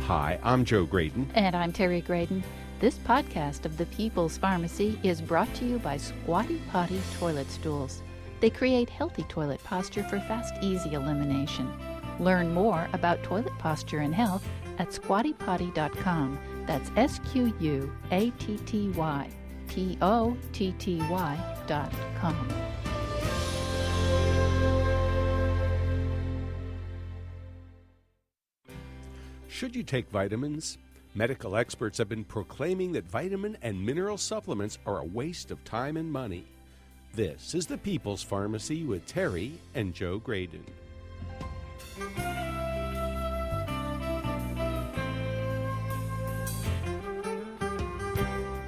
Hi, I'm Joe Graydon. And I'm Terry Graydon. This podcast of the People's Pharmacy is brought to you by Squatty Potty Toilet Stools. They create healthy toilet posture for fast, easy elimination. Learn more about toilet posture and health at squattypotty.com. That's SQUATTYPOTTY.com. Should you take vitamins? Medical experts have been proclaiming that vitamin and mineral supplements are a waste of time and money. This is the People's Pharmacy with Terry and Joe Graydon.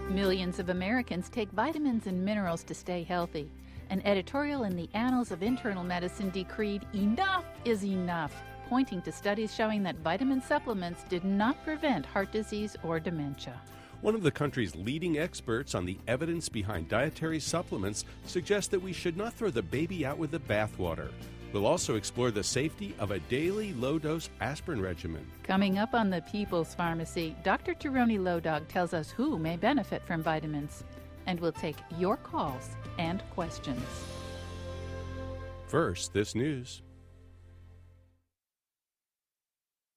Millions of Americans take vitamins and minerals to stay healthy. An editorial in the Annals of Internal Medicine decreed enough is enough, pointing to studies showing that vitamin supplements did not prevent heart disease or dementia. One of the country's leading experts on the evidence behind dietary supplements suggests that we should not throw the baby out with the bathwater. We'll also explore the safety of a daily low-dose aspirin regimen. Coming up on the People's Pharmacy, Dr. Tieraona Low Dog tells us who may benefit from vitamins. And we'll take your calls and questions. First, this news.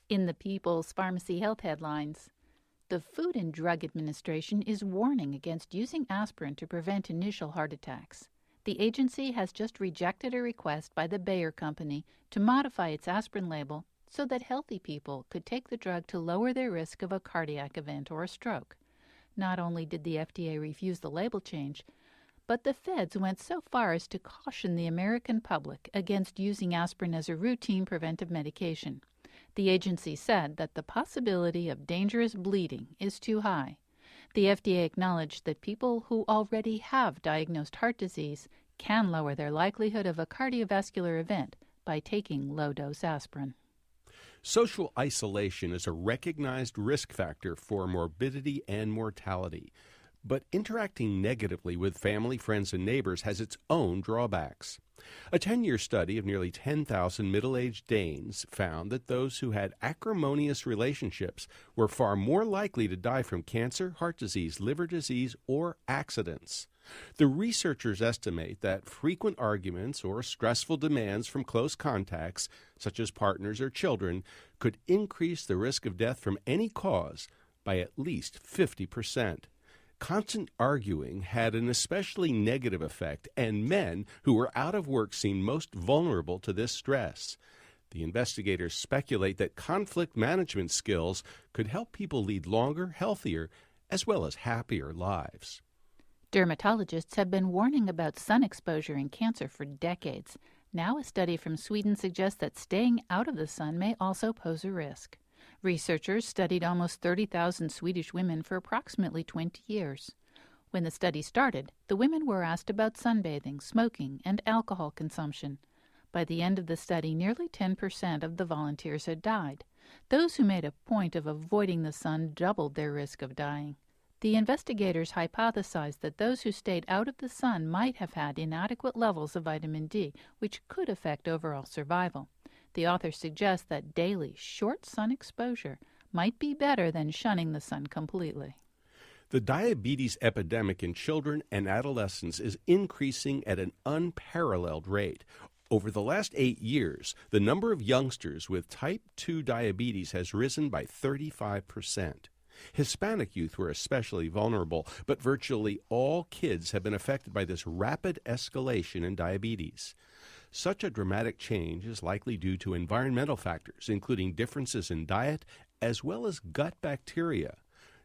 In the People's Pharmacy Health headlines, the Food and Drug Administration is warning against using aspirin to prevent initial heart attacks. The agency has just rejected a request by the Bayer Company to modify its aspirin label so that healthy people could take the drug to lower their risk of a cardiac event or a stroke. Not only did the FDA refuse the label change, but the feds went so far as to caution the American public against using aspirin as a routine preventive medication. The agency said that the possibility of dangerous bleeding is too high. The FDA acknowledged that people who already have diagnosed heart disease can lower their likelihood of a cardiovascular event by taking low-dose aspirin. Social isolation is a recognized risk factor for morbidity and mortality. But interacting negatively with family, friends, and neighbors has its own drawbacks. A 10-year study of nearly 10,000 middle-aged Danes found that those who had acrimonious relationships were far more likely to die from cancer, heart disease, liver disease, or accidents. The researchers estimate that frequent arguments or stressful demands from close contacts, such as partners or children, could increase the risk of death from any cause by at least 50%. Constant arguing had an especially negative effect, and men who were out of work seemed most vulnerable to this stress. The investigators speculate that conflict management skills could help people lead longer, healthier, as well as happier lives. Dermatologists have been warning about sun exposure and cancer for decades. Now a study from Sweden suggests that staying out of the sun may also pose a risk. Researchers studied almost 30,000 Swedish women for approximately 20 years. When the study started, the women were asked about sunbathing, smoking, and alcohol consumption. By the end of the study, nearly 10% of the volunteers had died. Those who made a point of avoiding the sun doubled their risk of dying. The investigators hypothesized that those who stayed out of the sun might have had inadequate levels of vitamin D, which could affect overall survival. The authors suggest that daily, short sun exposure might be better than shunning the sun completely. The diabetes epidemic in children and adolescents is increasing at an unparalleled rate. Over the last 8 years, the number of youngsters with type 2 diabetes has risen by 35%. Hispanic youth were especially vulnerable, but virtually all kids have been affected by this rapid escalation in diabetes. Such a dramatic change is likely due to environmental factors, including differences in diet as well as gut bacteria.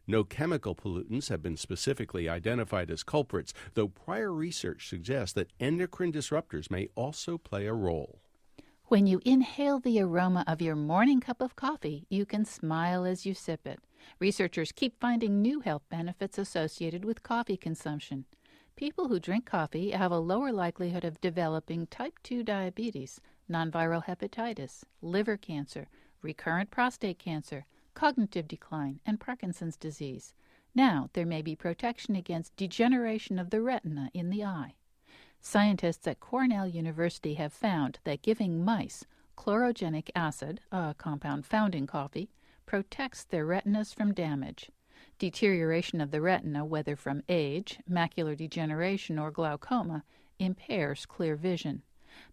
No chemical pollutants have been specifically identified as culprits, though prior research suggests that endocrine disruptors may also play a role. When you inhale the aroma of your morning cup of coffee, you can smile as you sip it. Researchers keep finding new health benefits associated with coffee consumption. People who drink coffee have a lower likelihood of developing type 2 diabetes, non-viral hepatitis, liver cancer, recurrent prostate cancer, cognitive decline, and Parkinson's disease. Now, there may be protection against degeneration of the retina in the eye. Scientists at Cornell University have found that giving mice chlorogenic acid, a compound found in coffee, protects their retinas from damage. Deterioration of the retina, whether from age, macular degeneration, or glaucoma, impairs clear vision.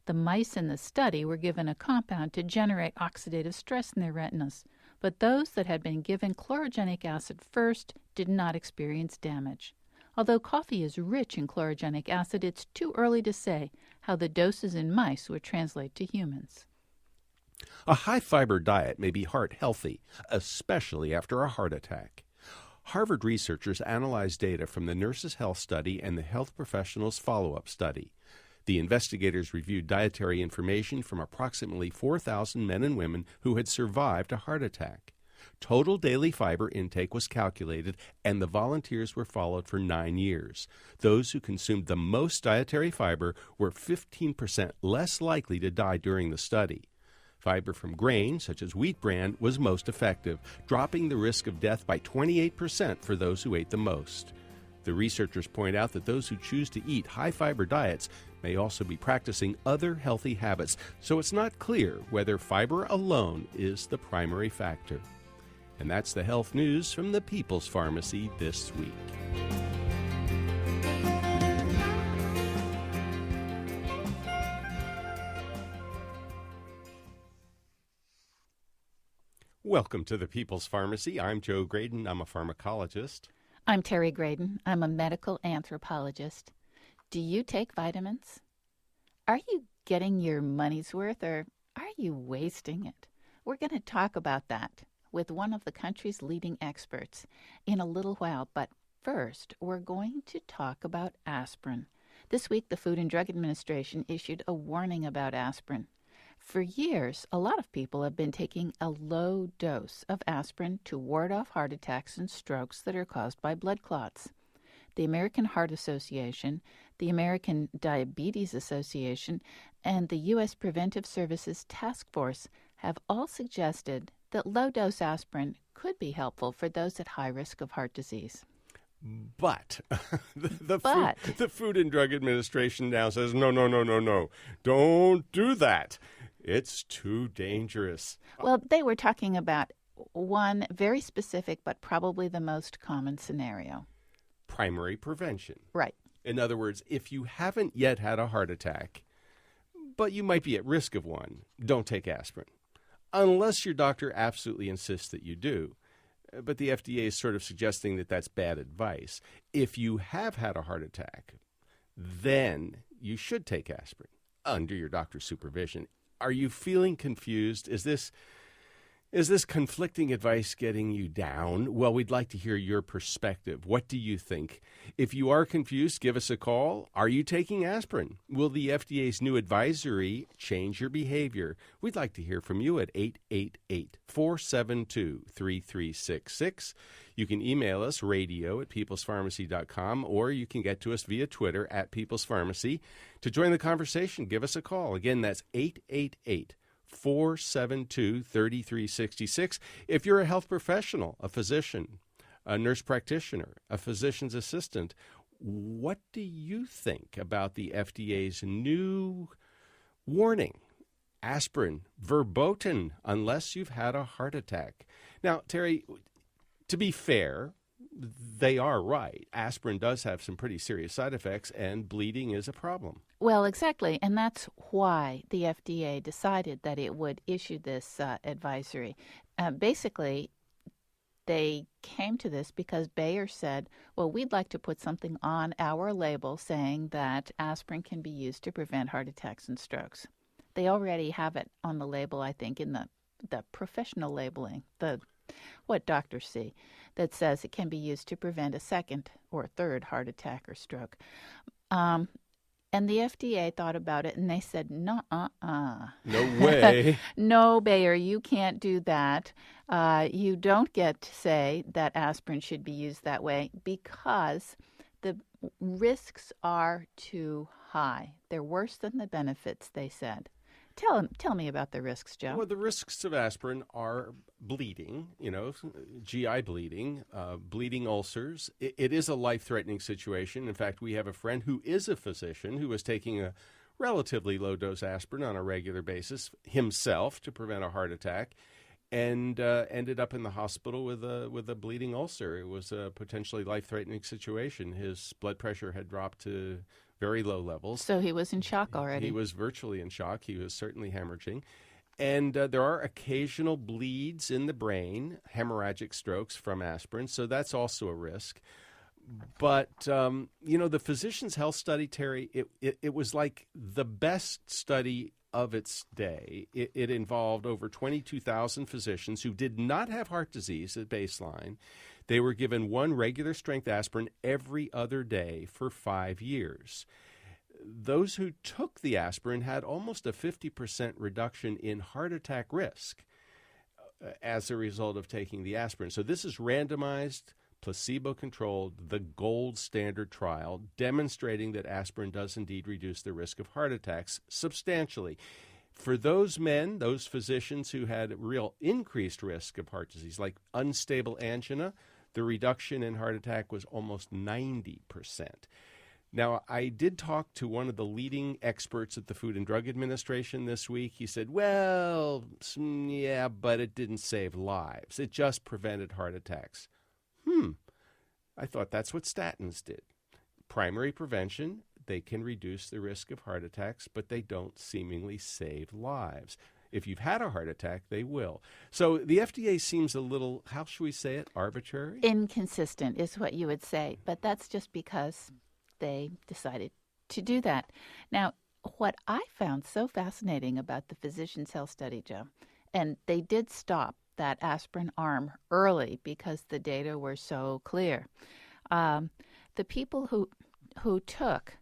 The mice in the study were given a compound to generate oxidative stress in their retinas, but those that had been given chlorogenic acid first did not experience damage. Although coffee is rich in chlorogenic acid, it's too early to say how the doses in mice would translate to humans. A high-fiber diet may be heart healthy, especially after a heart attack. Harvard researchers analyzed data from the Nurses' Health Study and the Health Professionals Follow-Up Study. The investigators reviewed dietary information from approximately 4,000 men and women who had survived a heart attack. Total daily fiber intake was calculated, and the volunteers were followed for 9 years. Those who consumed the most dietary fiber were 15% less likely to die during the study. Fiber from grain, such as wheat bran, was most effective, dropping the risk of death by 28% for those who ate the most. The researchers point out that those who choose to eat high-fiber diets may also be practicing other healthy habits, so it's not clear whether fiber alone is the primary factor. And that's the health news from the People's Pharmacy this week. Welcome to the People's Pharmacy. I'm Joe Graydon. I'm a pharmacologist. I'm Terry Graydon. I'm a medical anthropologist. Do you take vitamins? Are you getting your money's worth, or are you wasting it? We're going to talk about that with one of the country's leading experts in a little while. But first, we're going to talk about aspirin. This week, the Food and Drug Administration issued a warning about aspirin. For years, a lot of people have been taking a low dose of aspirin to ward off heart attacks and strokes that are caused by blood clots. The American Heart Association, the American Diabetes Association, and the U.S. Preventive Services Task Force have all suggested that low-dose aspirin could be helpful for those at high risk of heart disease. But the Food and Drug Administration now says, no, don't do that. It's too dangerous. Well, they were talking about one very specific but probably the most common scenario. Primary prevention. Right. In other words, if you haven't yet had a heart attack, but you might be at risk of one, don't take aspirin. Unless your doctor absolutely insists that you do. But the FDA is sort of suggesting that that's bad advice. If you have had a heart attack, then you should take aspirin under your doctor's supervision. Are you feeling confused? Is this conflicting advice getting you down? Well, we'd like to hear your perspective. What do you think? If you are confused, give us a call. Are you taking aspirin? Will the FDA's new advisory change your behavior? We'd like to hear from you at 888-472-3366. You can email us, radio@peoplespharmacy.com, or you can get to us via Twitter @peoplespharmacy. To join the conversation, give us a call. Again, that's 888-472-3366. If you're a health professional, a physician, a nurse practitioner, a physician's assistant, what do you think about the FDA's new warning? Aspirin, verboten, unless you've had a heart attack. Now, Terry, to be fair, they are right. Aspirin does have some pretty serious side effects, and bleeding is a problem. Well, exactly, and that's why the FDA decided that it would issue this advisory. Basically, they came to this because Bayer said, well, we'd like to put something on our label saying that aspirin can be used to prevent heart attacks and strokes. They already have it on the label, I think, in the professional labeling, what doctors see, that says it can be used to prevent a second or third heart attack or stroke. And the FDA thought about it, and they said, no way. No, Bayer, you can't do that. You don't get to say that aspirin should be used that way because the risks are too high. They're worse than the benefits, they said. Tell me about the risks, Joe. Well, the risks of aspirin are bleeding, GI bleeding, bleeding ulcers. It is a life-threatening situation. In fact, we have a friend who is a physician who was taking a relatively low-dose aspirin on a regular basis himself to prevent a heart attack. and ended up in the hospital with a bleeding ulcer. It was a potentially life-threatening situation. His blood pressure had dropped to very low levels. So he was in shock already. He was virtually in shock. He was certainly hemorrhaging. And there are occasional bleeds in the brain, hemorrhagic strokes from aspirin, so that's also a risk. But, the Physicians' Health Study, Terry, it was like the best study of its day. It involved over 22,000 physicians who did not have heart disease at baseline. They were given one regular strength aspirin every other day for 5 years. Those who took the aspirin had almost a 50% reduction in heart attack risk as a result of taking the aspirin. So this is randomized, placebo-controlled, the gold standard trial, demonstrating that aspirin does indeed reduce the risk of heart attacks substantially. For those men, those physicians who had real increased risk of heart disease, like unstable angina, the reduction in heart attack was almost 90%. Now, I did talk to one of the leading experts at the Food and Drug Administration this week. He said, well, yeah, but it didn't save lives. It just prevented heart attacks. I thought that's what statins did. Primary prevention, they can reduce the risk of heart attacks, but they don't seemingly save lives. If you've had a heart attack, they will. So the FDA seems a little, how should we say it, arbitrary? Inconsistent is what you would say, but that's just because they decided to do that. Now, what I found so fascinating about the Physicians' Health Study, Joe, and they did stop that aspirin arm early because the data were so clear. The people who took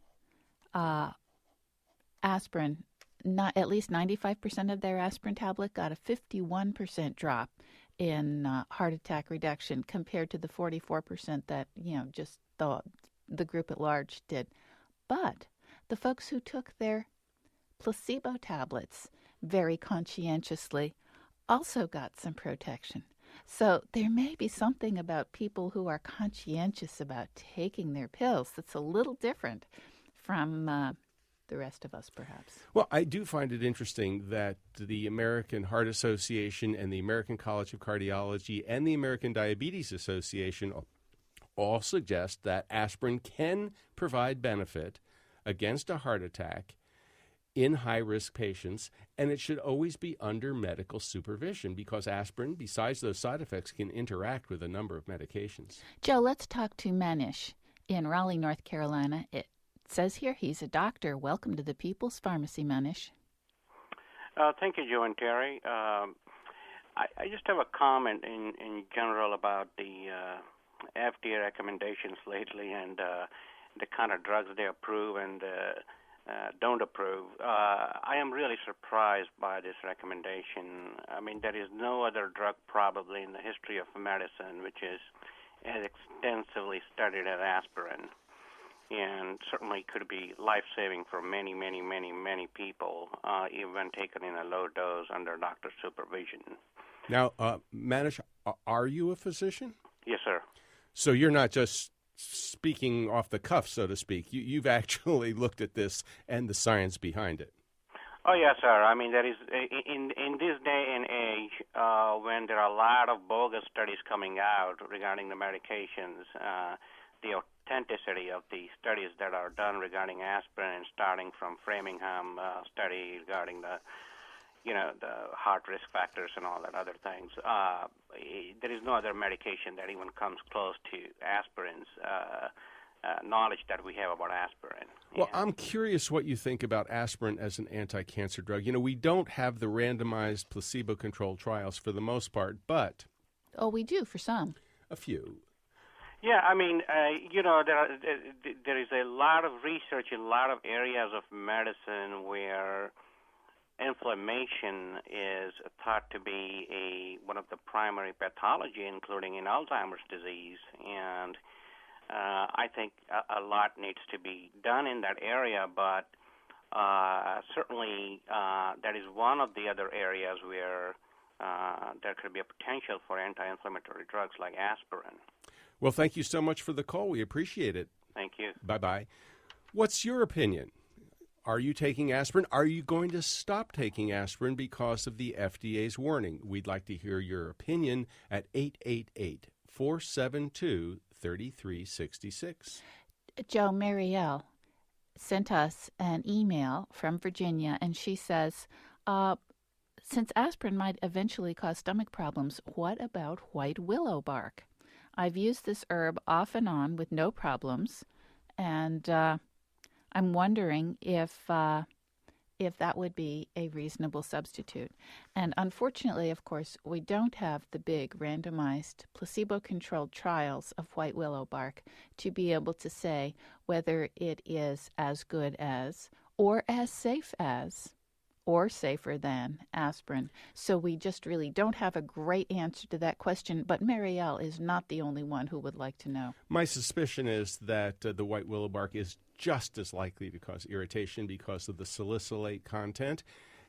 aspirin, not at least 95% of their aspirin tablet got a 51% drop in heart attack reduction compared to the 44% that just the group at large did. But the folks who took their placebo tablets very conscientiously also got some protection. So there may be something about people who are conscientious about taking their pills that's a little different from the rest of us, perhaps. Well, I do find it interesting that the American Heart Association and the American College of Cardiology and the American Diabetes Association all suggest that aspirin can provide benefit against a heart attack in high-risk patients, and it should always be under medical supervision because aspirin, besides those side effects, can interact with a number of medications. Joe, let's talk to Manish in Raleigh, North Carolina. It says here he's a doctor. Welcome to the People's Pharmacy, Manish. Thank you, Joe and Terry. I just have a comment in general about the FDA recommendations lately and the kind of drugs they approve and don't approve. I am really surprised by this recommendation. I mean, there is no other drug probably in the history of medicine which is as extensively studied as aspirin, and certainly could be life-saving for many, many, many, many people, even when taken in a low dose under doctor's supervision. Now, Manish, are you a physician? Yes, sir. So you're not just speaking off the cuff, so to speak. You've actually looked at this and the science behind it. Oh, yes, sir. I mean, there is in this day and age, when there are a lot of bogus studies coming out regarding the medications, the authenticity of the studies that are done regarding aspirin, starting from Framingham study regarding the heart risk factors and all that other things. There is no other medication that even comes close to aspirin's knowledge that we have about aspirin. Well, I'm curious what you think about aspirin as an anti-cancer drug. We don't have the randomized placebo-controlled trials for the most part, but... Oh, we do for some. A few. Yeah, I mean, there is a lot of research in a lot of areas of medicine where inflammation is thought to be one of the primary pathology, including in Alzheimer's disease, and I think a lot needs to be done in that area, but certainly that is one of the other areas where there could be a potential for anti-inflammatory drugs like aspirin. Well, thank you so much for the call. We appreciate it. Thank you. Bye-bye. What's your opinion Are you taking aspirin? Are you going to stop taking aspirin because of the FDA's warning? We'd like to hear your opinion at 888-472-3366. Joe, Marielle sent us an email from Virginia, and she says, since aspirin might eventually cause stomach problems, what about white willow bark? I've used this herb off and on with no problems, and I'm wondering if that would be a reasonable substitute. And unfortunately, of course, we don't have the big randomized placebo-controlled trials of white willow bark to be able to say whether it is as good as or as safe as or safer than aspirin. So we just really don't have a great answer to that question, but Marielle is not the only one who would like to know. My suspicion is that the white willow bark is just as likely to cause irritation because of the salicylate content.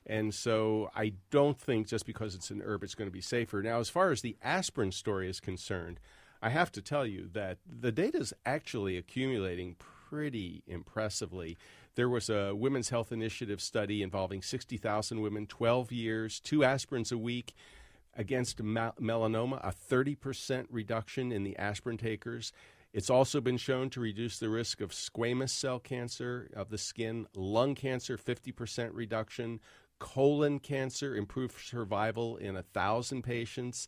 And so I don't think just because it's an herb it's going to be safer. Now, as far as the aspirin story is concerned, I have to tell you that the data is actually accumulating pretty impressively. There was a Women's Health Initiative study involving 60,000 women, 12 years, 2 aspirins a week against melanoma, a 30% reduction in the aspirin takers. It's also been shown to reduce the risk of squamous cell cancer of the skin, lung cancer, 50% reduction, colon cancer, improved survival in 1,000 patients,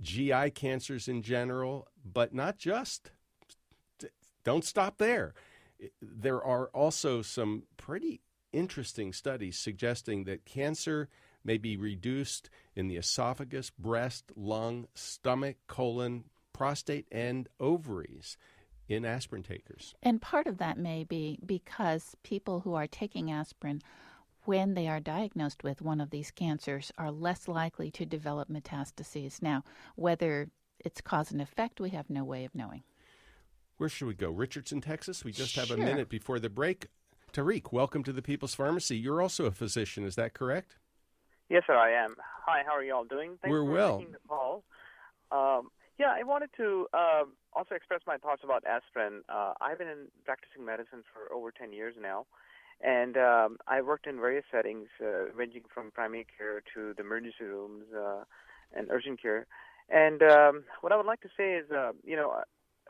GI cancers in general, but not just. Don't stop there. There are also some pretty interesting studies suggesting that cancer may be reduced in the esophagus, breast, lung, stomach, colon, prostate, and ovaries in aspirin takers. And part of that may be because people who are taking aspirin, when they are diagnosed with one of these cancers, are less likely to develop metastases. Now, whether it's cause and effect, we have no way of knowing. Where should we go? Richardson, Texas? We just have Sure. a minute before the break. Tariq, welcome to the People's Pharmacy. You're also a physician, is that correct? Yes, sir, I am. Hi, how are you all doing? Thanks We're for well. taking the call. I wanted to also express my thoughts about aspirin. I've been practicing medicine for over 10 years now, and I worked in various settings, ranging from primary care to the emergency rooms and urgent care. And what I would like to say is,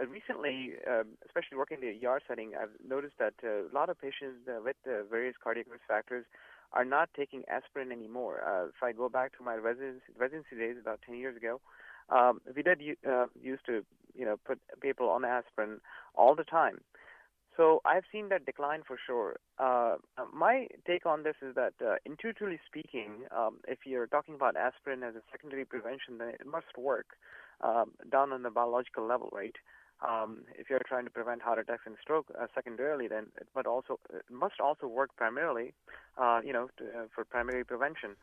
recently, especially working in the ER setting, I've noticed that a lot of patients with various cardiac risk factors are not taking aspirin anymore. If I go back to my residency days about 10 years ago, we did used to, put people on aspirin all the time. So I've seen that decline for sure. My take on this is that intuitively speaking, if you're talking about aspirin as a secondary prevention, then it must work down on the biological level, right? If you're trying to prevent heart attacks and stroke secondarily, then it must also work primarily, for primary prevention.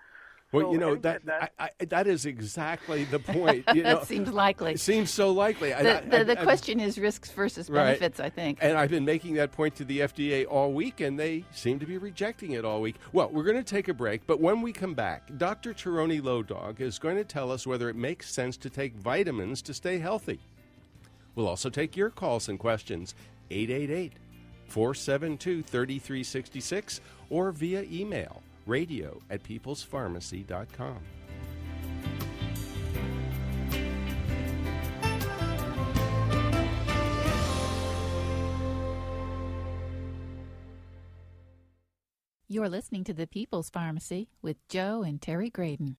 Well, So that is exactly the point. That seems likely. It seems so likely. The question is risks versus benefits, I think. And I've been making that point to the FDA all week, and they seem to be rejecting it all week. Well, we're going to take a break, but when we come back, Dr. Tieraona Low Dog is going to tell us whether it makes sense to take vitamins to stay healthy. We'll also take your calls and questions, 888-472-3366, or via email, radio@peoplespharmacy.com. You're listening to The People's Pharmacy with Joe and Terry Graydon.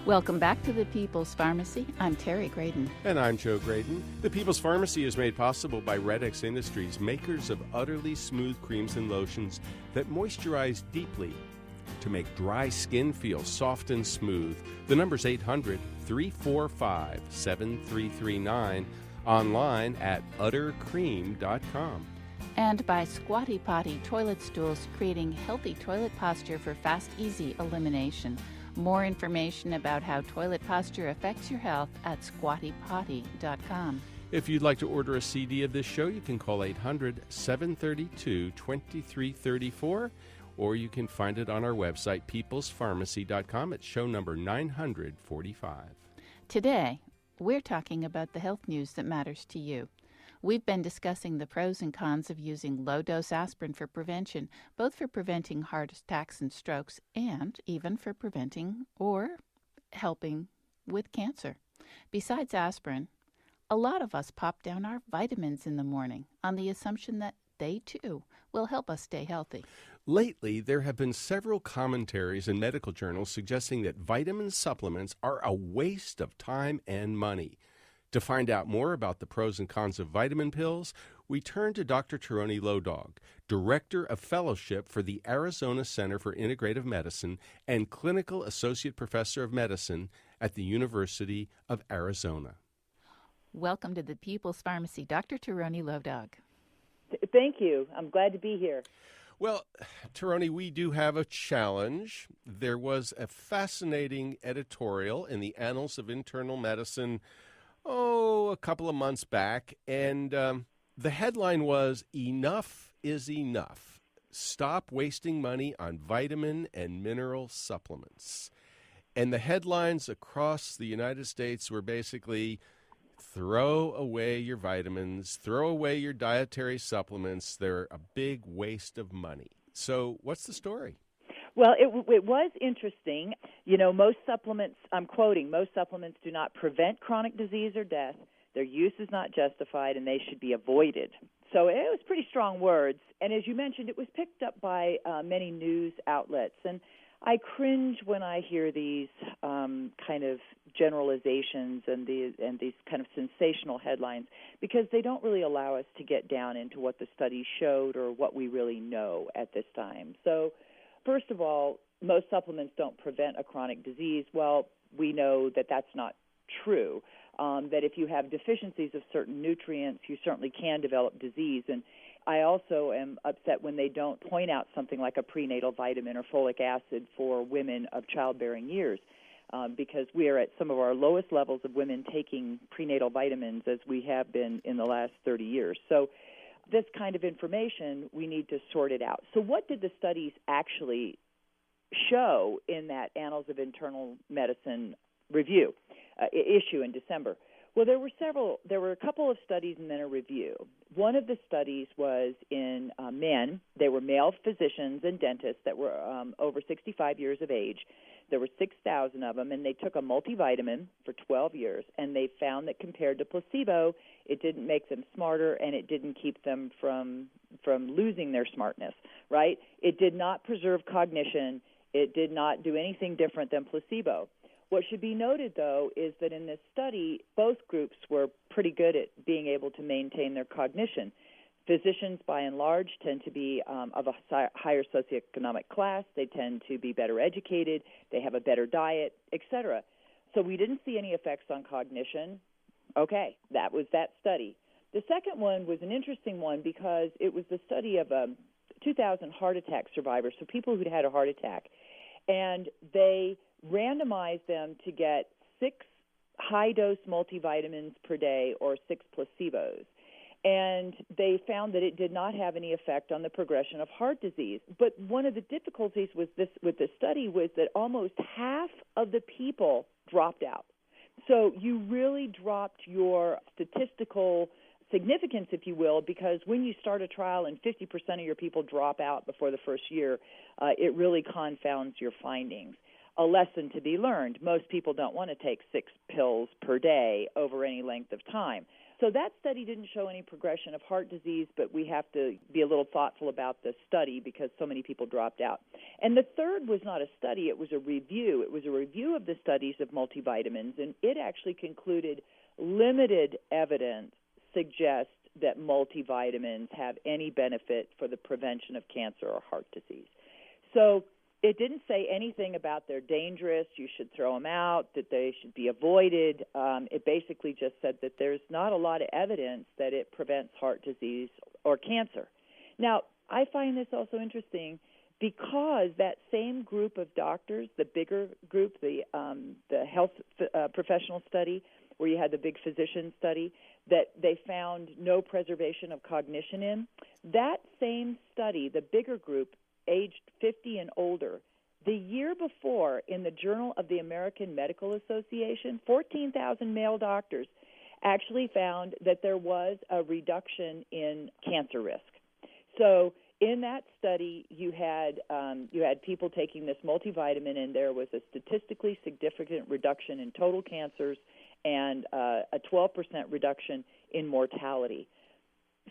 Welcome back to The People's Pharmacy. I'm Terry Graydon. And I'm Joe Graydon. The People's Pharmacy is made possible by Red-X Industries, makers of utterly smooth creams and lotions that moisturize deeply to make dry skin feel soft and smooth. The number's 800-345-7339, online at uttercream.com. And by Squatty Potty Toilet Stools, creating healthy toilet posture for fast, easy elimination. More information about how toilet posture affects your health at squattypotty.com. If you'd like to order a CD of this show, you can call 800-732-2334, or you can find it on our website, peoplespharmacy.com, at show number 945. Today, we're talking about the health news that matters to you. We've been discussing the pros and cons of using low-dose aspirin for prevention, both for preventing heart attacks and strokes and even for preventing or helping with cancer. Besides aspirin, a lot of us pop down our vitamins in the morning on the assumption that they, too, will help us stay healthy. Lately, there have been several commentaries in medical journals suggesting that vitamin supplements are a waste of time and money. To find out more about the pros and cons of vitamin pills, we turn to Dr. Tieraona Low Dog, Director of Fellowship for the Arizona Center for Integrative Medicine and Clinical Associate Professor of Medicine at the University of Arizona. Welcome to the People's Pharmacy, Dr. Tieraona Low Dog. Thank you. I'm glad to be here. Well, Tieraona, we do have a challenge. There was a fascinating editorial in the Annals of Internal Medicine, a couple of months back, and the headline was, "Enough is enough. Stop wasting money on vitamin and mineral supplements." And the headlines across the United States were basically, throw away your vitamins, throw away your dietary supplements. They're a big waste of money. So what's the story? Well, it was interesting. You know, most supplements, I'm quoting, most supplements do not prevent chronic disease or death. Their use is not justified, and they should be avoided. So it was pretty strong words. And as you mentioned, it was picked up by many news outlets. And I cringe when I hear these kind of generalizations and these kind of sensational headlines, because they don't really allow us to get down into what the studies showed or what we really know at this time. So first of all, most supplements don't prevent a chronic disease. Well, we know that that's not true, that if you have deficiencies of certain nutrients, you certainly can develop disease. And I also am upset when they don't point out something like a prenatal vitamin or folic acid for women of childbearing years, because we are at some of our lowest levels of women taking prenatal vitamins as we have been in the last 30 years. So this kind of information, we need to sort it out. So what did the studies actually show in that Annals of Internal Medicine review issue in December? Well, there were a couple of studies and then a review. One of the studies was in men. They were male physicians and dentists that were over 65 years of age. There were 6,000 of them, and they took a multivitamin for 12 years, and they found that compared to placebo, it didn't make them smarter, and it didn't keep them from losing their smartness, right? It did not preserve cognition. It did not do anything different than placebo. What should be noted, though, is that in this study, both groups were pretty good at being able to maintain their cognition. Physicians, by and large, tend to be of a higher socioeconomic class. They tend to be better educated. They have a better diet, etc. So we didn't see any effects on cognition. Okay, that was that study. The second one was an interesting one because it was the study of 2,000 heart attack survivors, so people who'd had a heart attack. And they randomized them to get 6 high-dose multivitamins per day or 6 placebos. And they found that it did not have any effect on the progression of heart disease. But one of the difficulties with this study was that almost half of the people dropped out. So you really dropped your statistical significance, if you will, because when you start a trial and 50% of your people drop out before the first year, it really confounds your findings. A lesson to be learned. Most people don't want to take 6 pills per day over any length of time. So that study didn't show any progression of heart disease, but we have to be a little thoughtful about the study because so many people dropped out. And the third was not a study, it was a review. It was a review of the studies of multivitamins, and it actually concluded limited evidence suggests that multivitamins have any benefit for the prevention of cancer or heart disease. So it didn't say anything about they're dangerous, you should throw them out, that they should be avoided. It basically just said that there's not a lot of evidence that it prevents heart disease or cancer. Now, I find this also interesting because that same group of doctors, the bigger group, the health professional study, where you had the big physician study, that they found no preservation of cognition in, that same study, the bigger group, aged 50 and older, The year before, in the Journal of the American Medical Association, 14,000 male doctors actually found that there was a reduction in cancer risk. So in that study, you had people taking this multivitamin, and there was a statistically significant reduction in total cancers and a 12% reduction in mortality.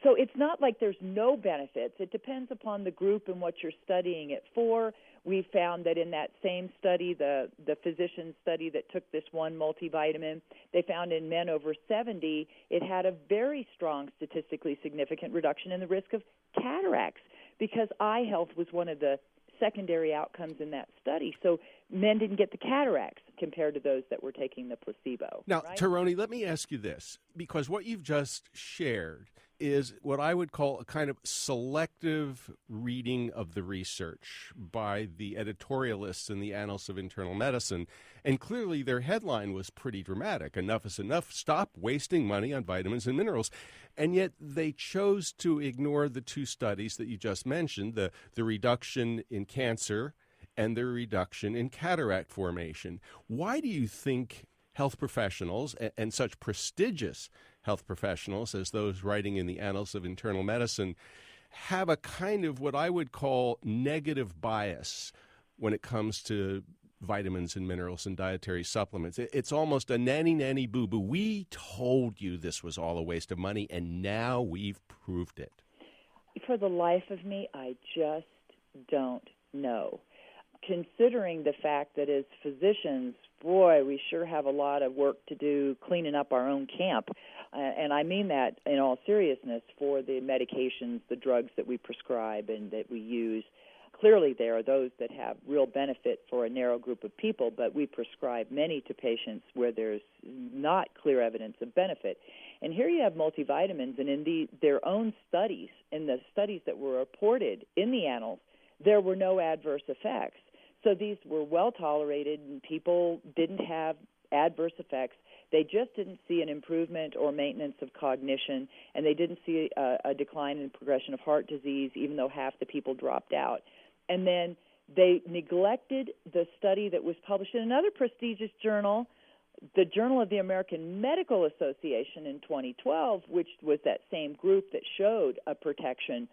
So it's not like there's no benefits. It depends upon the group and what you're studying it for. We found that in that same study, the physician study that took this one multivitamin, they found in men over 70, it had a very strong statistically significant reduction in the risk of cataracts, because eye health was one of the secondary outcomes in that study. So men didn't get the cataracts compared to those that were taking the placebo. Now, right? Tieraona, let me ask you this, because what you've just shared is what I would call a kind of selective reading of the research by the editorialists in the Annals of Internal Medicine. And clearly their headline was pretty dramatic. Enough is enough. Stop wasting money on vitamins and minerals. And yet they chose to ignore the two studies that you just mentioned, the reduction in cancer and the reduction in cataract formation. Why do you think health professionals, and such prestigious health professionals as those writing in the Annals of Internal Medicine, have a kind of what I would call negative bias when it comes to vitamins and minerals and dietary supplements? It's almost a nanny boo-boo. We told you this was all a waste of money, and now we've proved it. For the life of me, I just don't know. Considering the fact that as physicians, boy, we sure have a lot of work to do cleaning up our own camp. And I mean that in all seriousness for the medications, the drugs that we prescribe and that we use. Clearly, there are those that have real benefit for a narrow group of people, but we prescribe many to patients where there's not clear evidence of benefit. And here you have multivitamins, and in their own studies, in the studies that were reported in the annals, there were no adverse effects. So these were well tolerated, and people didn't have adverse effects. They just didn't see an improvement or maintenance of cognition, and they didn't see a decline in progression of heart disease, even though half the people dropped out. And then they neglected the study that was published in another prestigious journal, the Journal of the American Medical Association in 2012, which was that same group that showed a protection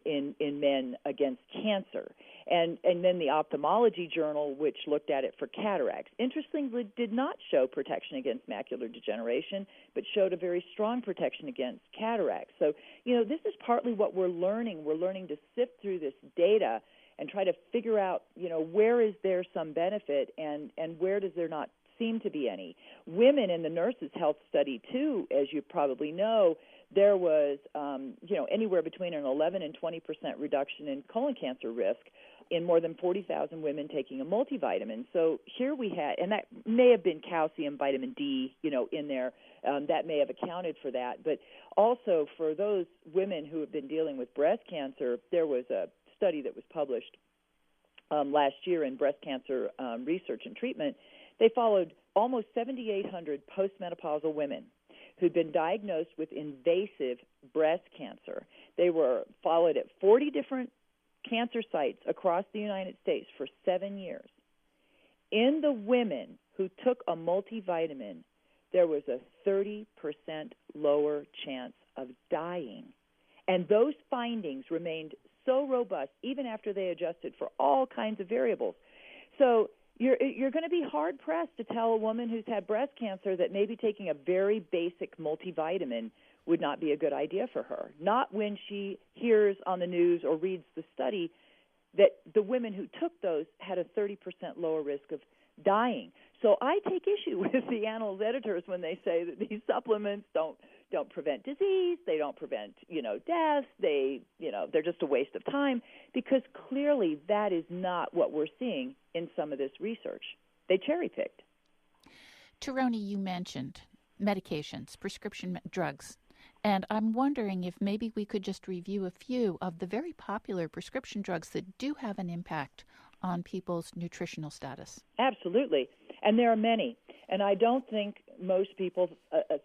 in men against cancer. And then the Ophthalmology Journal, which looked at it for cataracts, interestingly did not show protection against macular degeneration, but showed a very strong protection against cataracts. So, this is partly what we're learning. We're learning to sift through this data and try to figure out, where is there some benefit and where does there not seem to be any. Women in the nurses' health study, too, as you probably know, there was, anywhere between an 11 and 20% reduction in colon cancer risk in more than 40,000 women taking a multivitamin. So here we had, and that may have been calcium, vitamin D, in there. That may have accounted for that. But also for those women who have been dealing with breast cancer, there was a study that was published last year in Breast Cancer Research and Treatment. They followed almost 7,800 postmenopausal women who'd been diagnosed with invasive breast cancer. They were followed at 40 different cancer sites across the United States for 7 years. In the women who took a multivitamin, there was a 30% lower chance of dying. And those findings remained so robust even after they adjusted for all kinds of variables. So you're going to be hard-pressed to tell a woman who's had breast cancer that maybe taking a very basic multivitamin would not be a good idea for her. Not when she hears on the news or reads the study that the women who took those had a 30% lower risk of dying. So I take issue with the Annals editors when they say that these supplements don't prevent disease, they don't prevent, death, they're just a waste of time, because clearly that is not what we're seeing in some of this research. They cherry-picked. Tieraona, you mentioned medications, prescription drugs, and I'm wondering if maybe we could just review a few of the very popular prescription drugs that do have an impact on people's nutritional status. Absolutely, and there are many. And I don't think most people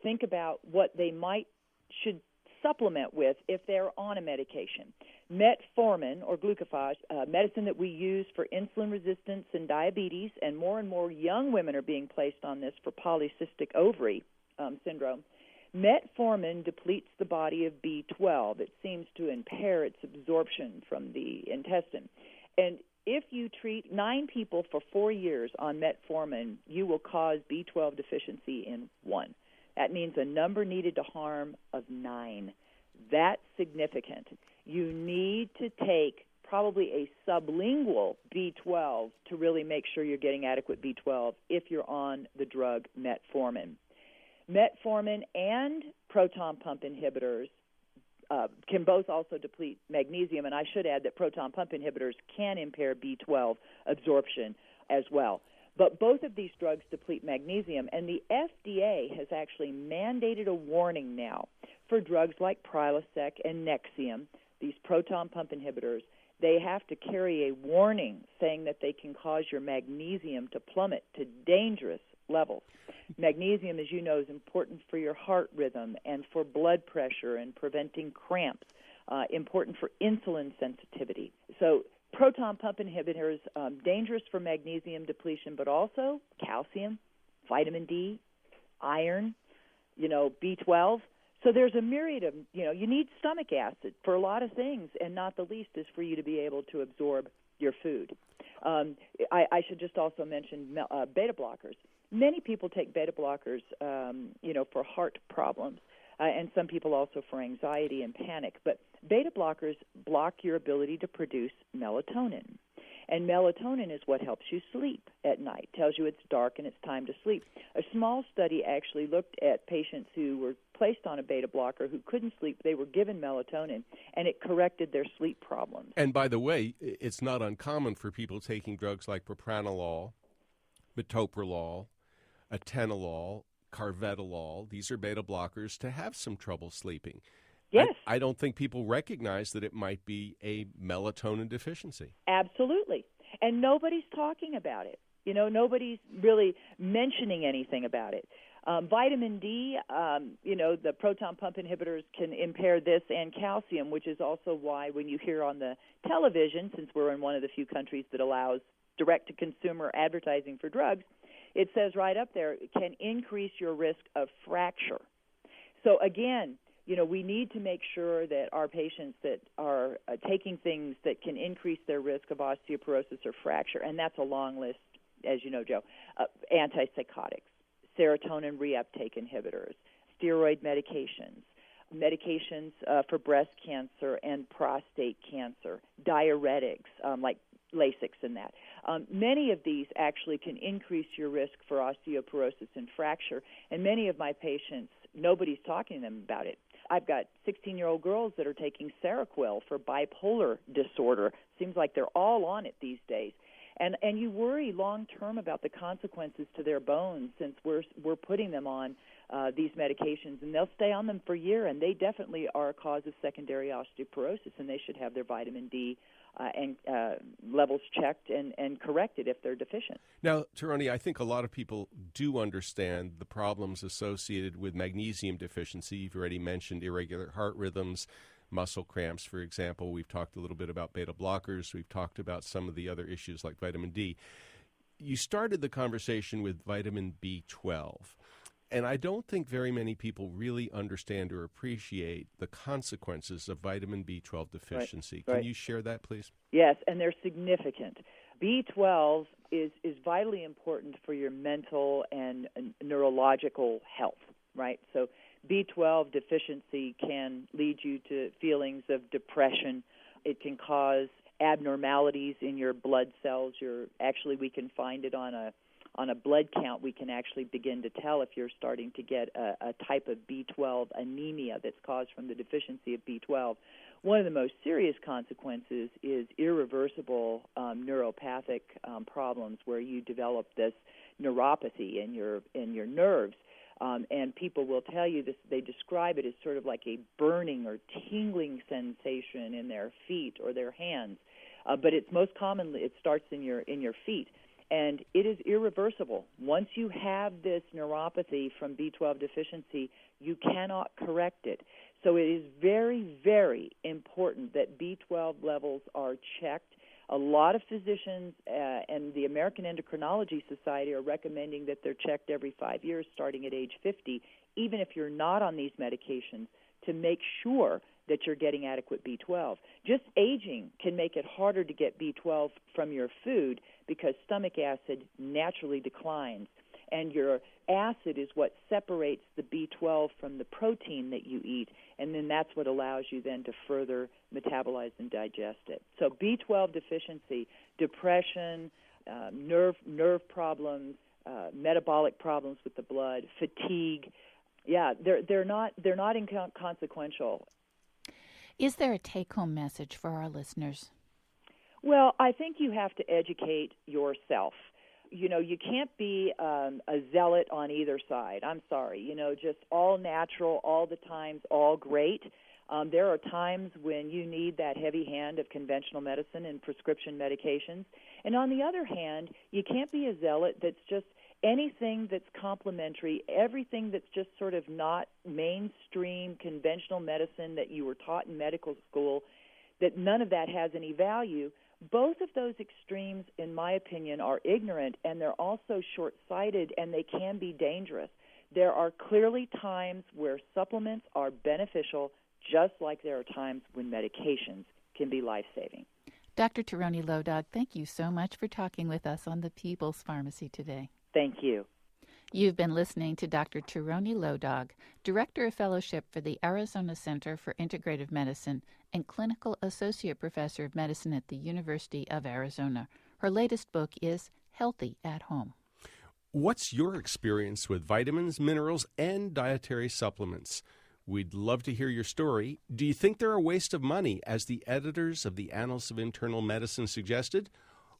think about what they should supplement with if they're on a medication. Metformin, or glucophage, medicine that we use for insulin resistance and diabetes, and more young women are being placed on this for polycystic ovary syndrome. Metformin depletes the body of B12. It seems to impair its absorption from the intestine. And if you treat 9 people for 4 years on metformin, you will cause B12 deficiency in 1. That means a number needed to harm of 9. That's significant. You need to take probably a sublingual B12 to really make sure you're getting adequate B12 if you're on the drug metformin. Metformin and proton pump inhibitors can both also deplete magnesium, and I should add that proton pump inhibitors can impair B12 absorption as well. But both of these drugs deplete magnesium, and the FDA has actually mandated a warning now for drugs like Prilosec and Nexium, these proton pump inhibitors. They have to carry a warning saying that they can cause your magnesium to plummet to dangerous levels. Magnesium, as you know, is important for your heart rhythm and for blood pressure and preventing cramps, important for insulin sensitivity. So proton pump inhibitors, dangerous for magnesium depletion, but also calcium, vitamin D, iron, B12. So there's a myriad of, you need stomach acid for a lot of things, and not the least is for you to be able to absorb your food. I should just also mention beta blockers. Many people take beta blockers, for heart problems, and some people also for anxiety and panic. But beta blockers block your ability to produce melatonin. And melatonin is what helps you sleep at night, tells you it's dark and it's time to sleep. A small study actually looked at patients who were placed on a beta blocker who couldn't sleep. They were given melatonin, and it corrected their sleep problems. And by the way, it's not uncommon for people taking drugs like propranolol, metoprolol, atenolol, carvedilol, these are beta blockers, to have some trouble sleeping. Yes. I don't think people recognize that it might be a melatonin deficiency. Absolutely. And nobody's talking about it. Nobody's really mentioning anything about it. Vitamin D, the proton pump inhibitors can impair this and calcium, which is also why when you hear on the television, since we're in one of the few countries that allows direct-to-consumer advertising for drugs, it says right up there, it can increase your risk of fracture. So again, we need to make sure that our patients that are taking things that can increase their risk of osteoporosis or fracture, and that's a long list, as you know, Joe, antipsychotics, serotonin reuptake inhibitors, steroid medications for breast cancer and prostate cancer, diuretics like Lasix and that. Many of these actually can increase your risk for osteoporosis and fracture, and many of my patients, nobody's talking to them about it. I've got 16-year-old girls that are taking Seroquel for bipolar disorder. Seems like they're all on it these days. And you worry long-term about the consequences to their bones since we're putting them on these medications, and they'll stay on them for a year, and they definitely are a cause of secondary osteoporosis, and they should have their vitamin D and levels checked and corrected if they're deficient. Now, Tieraona, I think a lot of people do understand the problems associated with magnesium deficiency. You've already mentioned irregular heart rhythms, muscle cramps, for example. We've talked a little bit about beta blockers. We've talked about some of the other issues like vitamin D. You started the conversation with vitamin B12. And I don't think very many people really understand or appreciate the consequences of vitamin B12 deficiency. Right. Can you share that, please? Yes, and they're significant. B12 is vitally important for your mental and neurological health, right? So B12 deficiency can lead you to feelings of depression. It can cause abnormalities in your blood cells. We can find it on a blood count. We can actually begin to tell if you're starting to get a type of B12 anemia that's caused from the deficiency of B12. One of the most serious consequences is irreversible neuropathic problems where you develop this neuropathy in your nerves. And people will tell you this. They describe it as sort of like a burning or tingling sensation in their feet or their hands. But it's most commonly it starts in your feet. And it is irreversible. Once you have this neuropathy from B12 deficiency, you cannot correct it. So it is very, very important that B12 levels are checked. A lot of physicians and the American Endocrinology Society are recommending that they're checked every 5 years starting at age 50, even if you're not on these medications, to make sure that you're getting adequate B12. Just aging can make it harder to get B12 from your food because stomach acid naturally declines, and your acid is what separates the B12 from the protein that you eat, and then that's what allows you then to further metabolize and digest it. So B12 deficiency, depression, nerve problems, metabolic problems with the blood, fatigue, they're not inconsequential. Is there a take-home message for our listeners? Well, I think you have to educate yourself. You can't be a zealot on either side. I'm sorry. Just all natural, all the times, all great. There are times when you need that heavy hand of conventional medicine and prescription medications. And on the other hand, you can't be a zealot that's just anything that's complementary, everything that's just sort of not mainstream conventional medicine that you were taught in medical school, that none of that has any value. Both of those extremes, in my opinion, are ignorant, and they're also short-sighted, and they can be dangerous. There are clearly times where supplements are beneficial, just like there are times when medications can be life-saving. Dr. Tieraona Low Dog, thank you so much for talking with us on the People's Pharmacy today. Thank you. You've been listening to Dr. Tieraona Low Dog, Director of Fellowship for the Arizona Center for Integrative Medicine and Clinical Associate Professor of Medicine at the University of Arizona. Her latest book is Healthy at Home. What's your experience with vitamins, minerals, and dietary supplements? We'd love to hear your story. Do you think they're a waste of money, as the editors of the Annals of Internal Medicine suggested?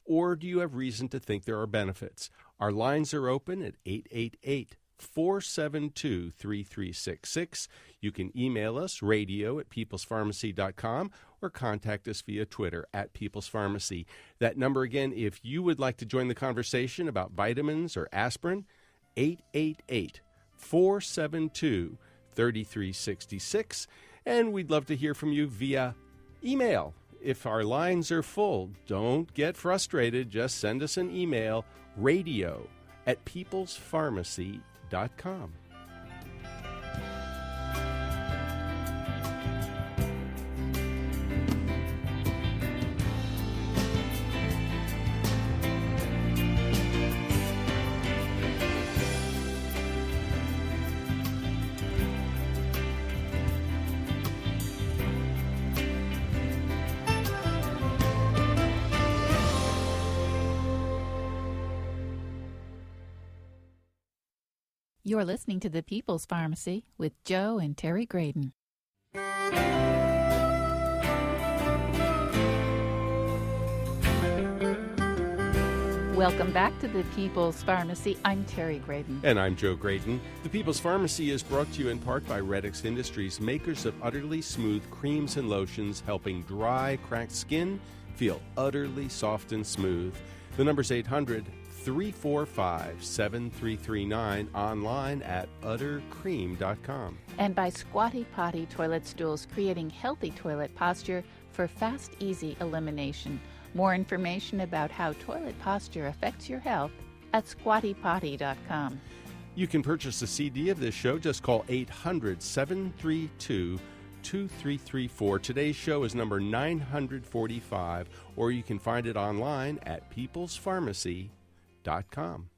Or do you have reason to think there are benefits? Our lines are open at 888-472-3366. You can email us, radio@peoplespharmacy.com, or contact us via Twitter @peoplespharmacy. That number again, if you would like to join the conversation about vitamins or aspirin, 888-472-3366. And we'd love to hear from you via email. If our lines are full, don't get frustrated. Just send us an email, radio@peoplespharmacy.com. You're listening to the People's Pharmacy with Joe and Terry Graydon. Welcome back to the People's Pharmacy. I'm Terry Graydon. And I'm Joe Graydon. The People's Pharmacy is brought to you in part by Redix Industries, makers of utterly smooth creams and lotions, helping dry, cracked skin feel utterly soft and smooth. The number's 800-345-7339, online at uttercream.com. And by Squatty Potty Toilet Stools, creating healthy toilet posture for fast, easy elimination. More information about how toilet posture affects your health at squattypotty.com. You can purchase a CD of this show. Just call 800-732-2334. Today's show is number 945, or you can find it online at peoplespharmacy.com.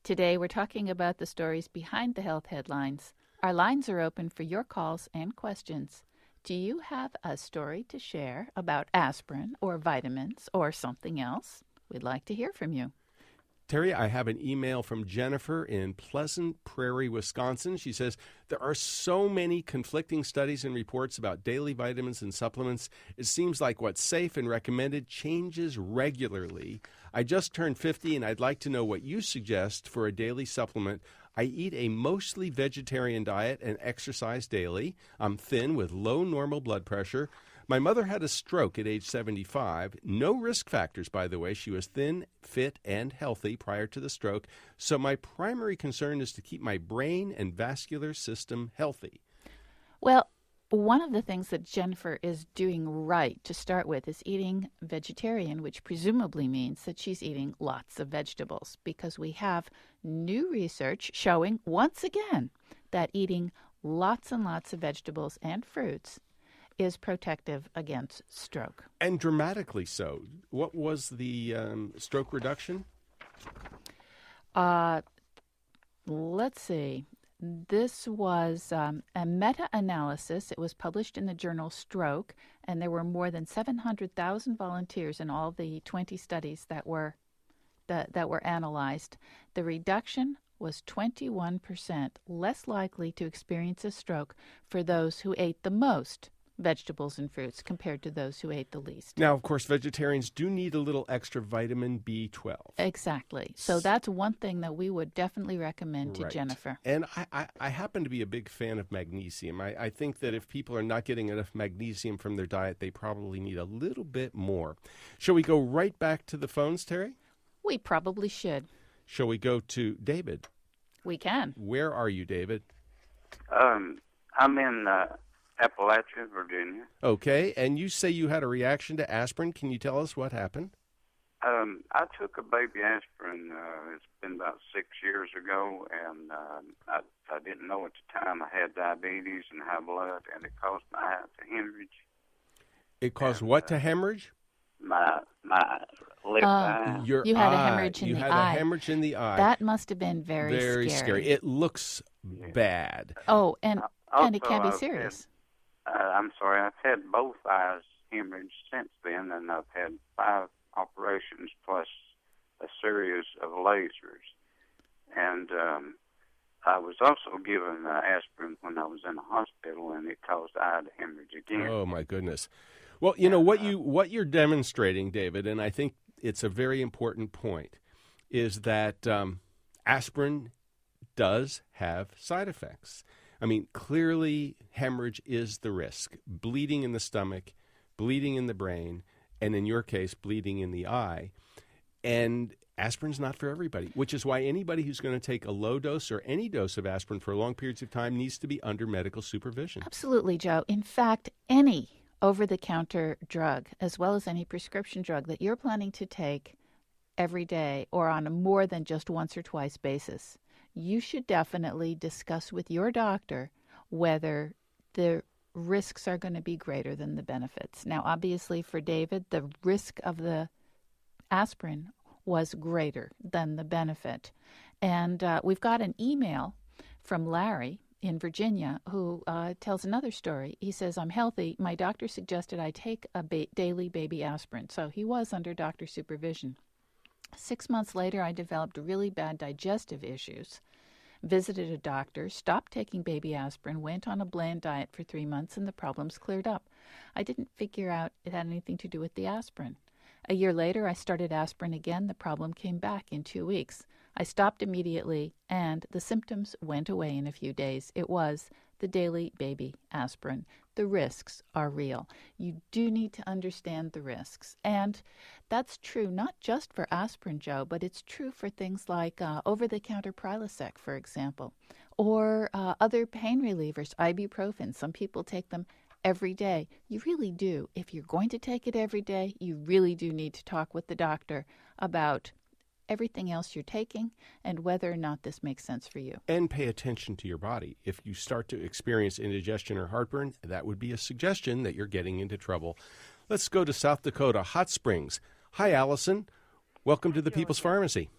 Today we're talking about the stories behind the health headlines. Our lines are open for your calls and questions. Do you have a story to share about aspirin or vitamins or something else? We'd like to hear from you. Terry, I have an email from Jennifer in Pleasant Prairie, Wisconsin. She says, there are so many conflicting studies and reports about daily vitamins and supplements. It seems like what's safe and recommended changes regularly. I just turned 50, and I'd like to know what you suggest for a daily supplement. I eat a mostly vegetarian diet and exercise daily. I'm thin with low normal blood pressure. My mother had a stroke at age 75. No risk factors, by the way. She was thin, fit, and healthy prior to the stroke. So my primary concern is to keep my brain and vascular system healthy. Well, one of the things that Jennifer is doing right to start with is eating vegetarian, which presumably means that she's eating lots of vegetables, because we have new research showing once again that eating lots and lots of vegetables and fruits is protective against stroke. And dramatically so. What was the stroke reduction? Let's see. This was a meta-analysis. It was published in the journal Stroke, and there were more than 700,000 volunteers in all the 20 studies that were analyzed. The reduction was 21% less likely to experience a stroke for those who ate the most vegetables and fruits compared to those who ate the least. Now, of course, vegetarians do need a little extra vitamin B12. Exactly. So that's one thing that we would definitely recommend to Right. Jennifer. And I happen to be a big fan of magnesium. I think that if people are not getting enough magnesium from their diet, they probably need a little bit more. Shall we go right back to the phones, Terry? We probably should. Shall we go to David? We can. Where are you, David? I'm in Appalachia, Virginia. Okay, and you say you had a reaction to aspirin. Can you tell us what happened? I took a baby aspirin. It's been about 6 years ago, and I didn't know at the time I had diabetes and high blood, and it caused my eye to hemorrhage. It caused what to hemorrhage? My left eye. Your You had a eye. hemorrhage in You the had eye. a hemorrhage in the eye. That must have been very scary. It looks bad. Oh, and it Also, can be I've serious. I'm sorry, I've had both eyes hemorrhage since then, and I've had 5 operations plus a series of lasers. And I was also given aspirin when I was in the hospital, and it caused eye to hemorrhage again. Oh my goodness. Well, you know what you're demonstrating, David, and I think it's a very important point, is that aspirin does have side effects. I mean, clearly hemorrhage is the risk. Bleeding in the stomach, bleeding in the brain, and in your case, bleeding in the eye. And aspirin's not for everybody, which is why anybody who's going to take a low dose or any dose of aspirin for long periods of time needs to be under medical supervision. Absolutely, Joe. In fact, any over-the-counter drug, as well as any prescription drug that you're planning to take every day or on a more than just once or twice basis, you should definitely discuss with your doctor whether the risks are going to be greater than the benefits. Now, obviously, for David, the risk of the aspirin was greater than the benefit. And we've got an email from Larry in Virginia who tells another story. He says, I'm healthy. My doctor suggested I take a daily baby aspirin. So he was under doctor supervision. 6 months later, I developed really bad digestive issues. Visited a doctor, stopped taking baby aspirin, went on a bland diet for 3 months, and the problems cleared up. I didn't figure out it had anything to do with the aspirin. A year later, I started aspirin again. The problem came back in 2 weeks. I stopped immediately, and the symptoms went away in a few days. It was the daily baby aspirin. The risks are real. You do need to understand the risks. And that's true not just for aspirin, Joe, but it's true for things like over-the-counter Prilosec, for example, or other pain relievers, ibuprofen. Some people take them every day. You really do. If you're going to take it every day, you really do need to talk with the doctor about everything else you're taking and whether or not this makes sense for you. And pay attention to your body. If you start to experience indigestion or heartburn, that would be a suggestion that you're getting into trouble. Let's go to South Dakota, Hot Springs. Hi, Allison. Welcome to the People's Pharmacy.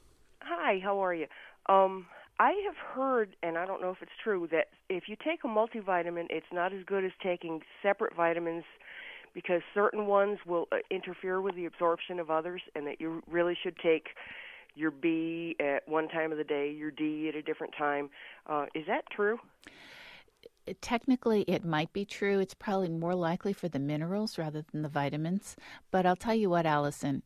Hi, how are you? I have heard, and I don't know if it's true, that if you take a multivitamin, it's not as good as taking separate vitamins because certain ones will interfere with the absorption of others, and that you really should take your B at one time of the day, your D at a different time. Is that true? Technically, it might be true. It's probably more likely for the minerals rather than the vitamins. But I'll tell you what, Allison,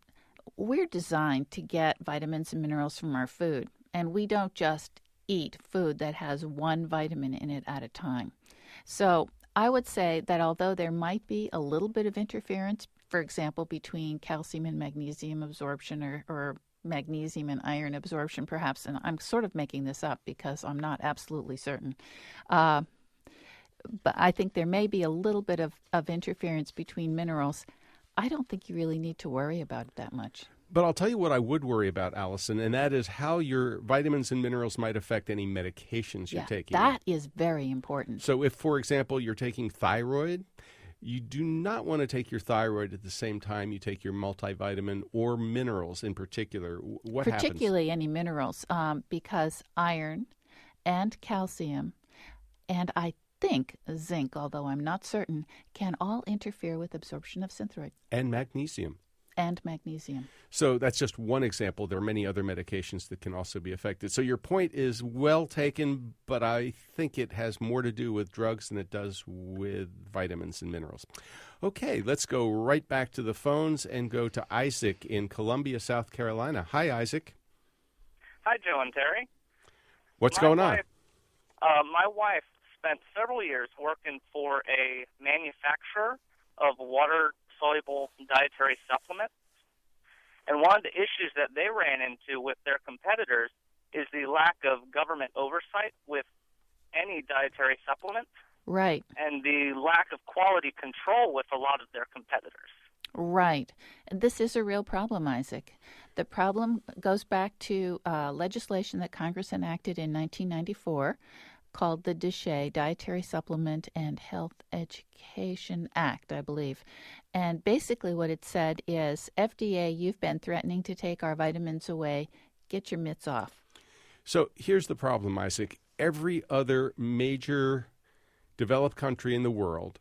we're designed to get vitamins and minerals from our food. And we don't just eat food that has one vitamin in it at a time. So I would say that although there might be a little bit of interference, for example, between calcium and magnesium absorption or magnesium and iron absorption, perhaps, and I'm sort of making this up because I'm not absolutely certain, but I think there may be a little bit of interference between minerals. I don't think you really need to worry about it that much. But I'll tell you what I would worry about, Allison, and that is how your vitamins and minerals might affect any medications you're taking. That is very important. So if, for example, you're taking thyroid, you do not want to take your thyroid at the same time you take your multivitamin or minerals in particular. What happens? Particularly any minerals, because iron and calcium, and I think zinc, although I'm not certain, can all interfere with absorption of synthroid. And magnesium. And magnesium. So that's just one example. There are many other medications that can also be affected. So your point is well taken, but I think it has more to do with drugs than it does with vitamins and minerals. Okay, let's go right back to the phones and go to Isaac in Columbia, South Carolina. Hi, Isaac. Hi, Joe and Terry. What's going on? My wife spent several years working for a manufacturer of water-soluble dietary supplements. And one of the issues that they ran into with their competitors is the lack of government oversight with any dietary supplements. Right. And the lack of quality control with a lot of their competitors. Right. This is a real problem, Isaac. The problem goes back to legislation that Congress enacted in 1994 called the DSHEA, Dietary Supplement and Health Education Act, I believe. And basically what it said is, FDA, you've been threatening to take our vitamins away. Get your mitts off. So here's the problem, Isaac. Every other major developed country in the world,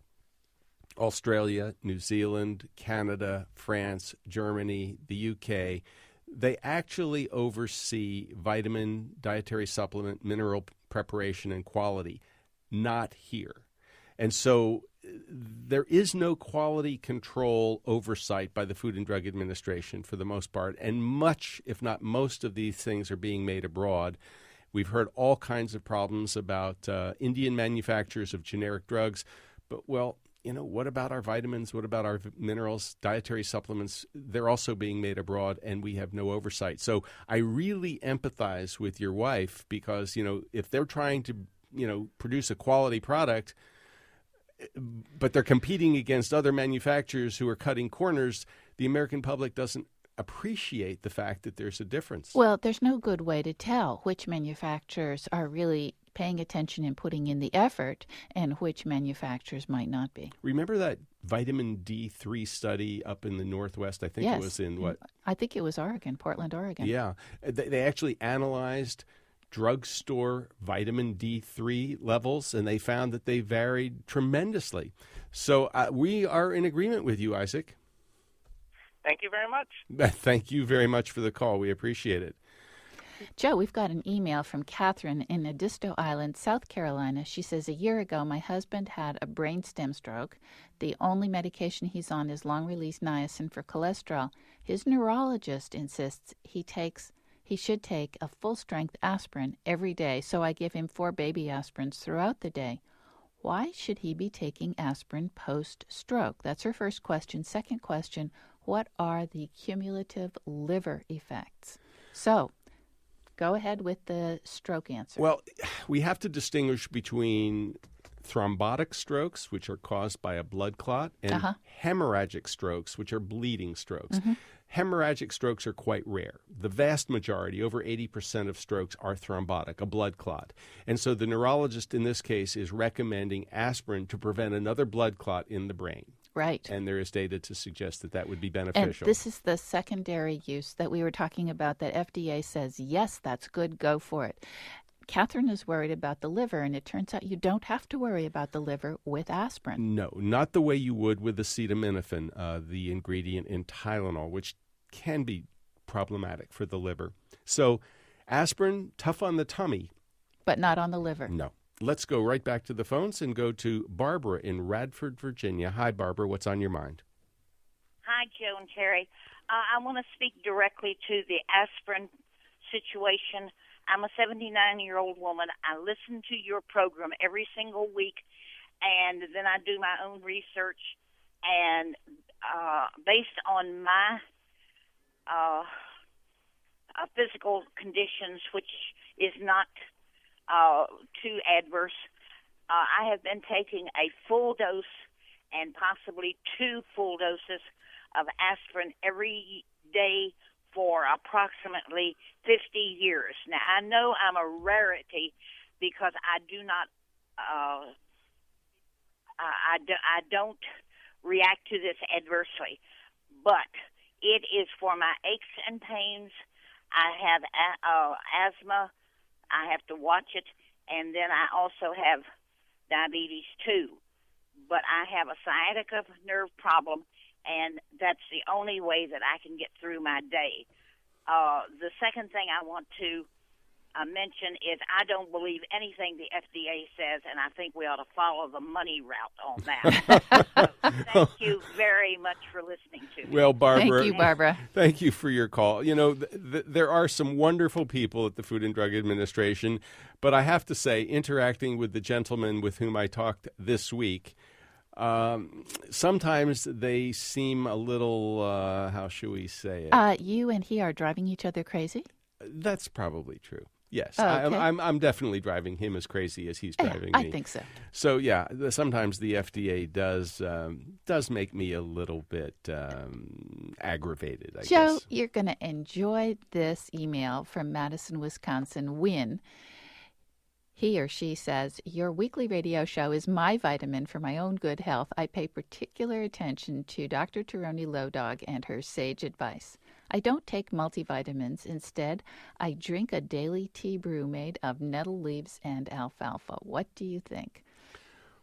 Australia, New Zealand, Canada, France, Germany, the UK, they actually oversee vitamin, dietary supplement, mineral preparation, and quality. Not here. And so there is no quality control oversight by the Food and Drug Administration for the most part, and much, if not most, of these things are being made abroad. We've heard all kinds of problems about Indian manufacturers of generic drugs, but, well, you know, what about our vitamins? What about our minerals, dietary supplements? They're also being made abroad, and we have no oversight. So I really empathize with your wife because, you know, if they're trying to, you know, produce a quality product, but they're competing against other manufacturers who are cutting corners, the American public doesn't appreciate the fact that there's a difference. Well, there's no good way to tell which manufacturers are really paying attention and putting in the effort and which manufacturers might not be. Remember that vitamin D3 study up in the Northwest? I think Yes. it was in what? I think it was Oregon, Portland, Oregon. Yeah. They actually analyzed drugstore vitamin D3 levels, and they found that they varied tremendously. So we are in agreement with you, Isaac. Thank you very much. Thank you very much for the call. We appreciate it. Joe, we've got an email from Catherine in Edisto Island, South Carolina. She says, a year ago, my husband had a brainstem stroke. The only medication he's on is long-release niacin for cholesterol. His neurologist insists he should take a full-strength aspirin every day, so I give him 4 baby aspirins throughout the day. Why should he be taking aspirin post-stroke? That's her first question. Second question, what are the cumulative liver effects? So, go ahead with the stroke answer. Well, we have to distinguish between thrombotic strokes, which are caused by a blood clot, and hemorrhagic strokes, which are bleeding strokes. Mm-hmm. Hemorrhagic strokes are quite rare. The vast majority, over 80% of strokes, are thrombotic, a blood clot. And so the neurologist in this case is recommending aspirin to prevent another blood clot in the brain. Right. And there is data to suggest that that would be beneficial. And this is the secondary use that we were talking about that FDA says, yes, that's good, go for it. Catherine is worried about the liver, and it turns out you don't have to worry about the liver with aspirin. No, not the way you would with acetaminophen, the ingredient in Tylenol, which can be problematic for the liver. So aspirin, tough on the tummy. But not on the liver. No. Let's go right back to the phones and go to Barbara in Radford, Virginia. Hi, Barbara. What's on your mind? Hi, Joe and Terry. I want to speak directly to the aspirin situation. I'm a 79-year-old woman. I listen to your program every single week, and then I do my own research. And based on my physical conditions, which is not too adverse, I have been taking a full dose and possibly 2 full doses of aspirin every day for approximately 50 years. Now, I know I'm a rarity because I do not, I don't react to this adversely, but it is for my aches and pains. I have asthma. I have to watch it, and then I also have diabetes too. But I have a sciatica nerve problem, and that's the only way that I can get through my day. The second thing I want to mention is I don't believe anything the FDA says, and I think we ought to follow the money route on that. So thank you very much for listening to me. Well, Barbara. Thank you, Barbara. Thank you for your call. You know, there are some wonderful people at the Food and Drug Administration, but I have to say, interacting with the gentleman with whom I talked this week, sometimes they seem a little, how should we say it? You and he are driving each other crazy? That's probably true. Yes, Oh, okay. I'm definitely driving him as crazy as he's driving me. I think so. So yeah, sometimes the FDA does make me a little bit aggravated, I Joe, guess. you're going to enjoy this email from Madison, Wisconsin. Win. He or she says, your weekly radio show is my vitamin for my own good health. I pay particular attention to Dr. Tieraona Low Dog and her sage advice. I don't take multivitamins. Instead, I drink a daily tea brew made of nettle leaves and alfalfa. What do you think?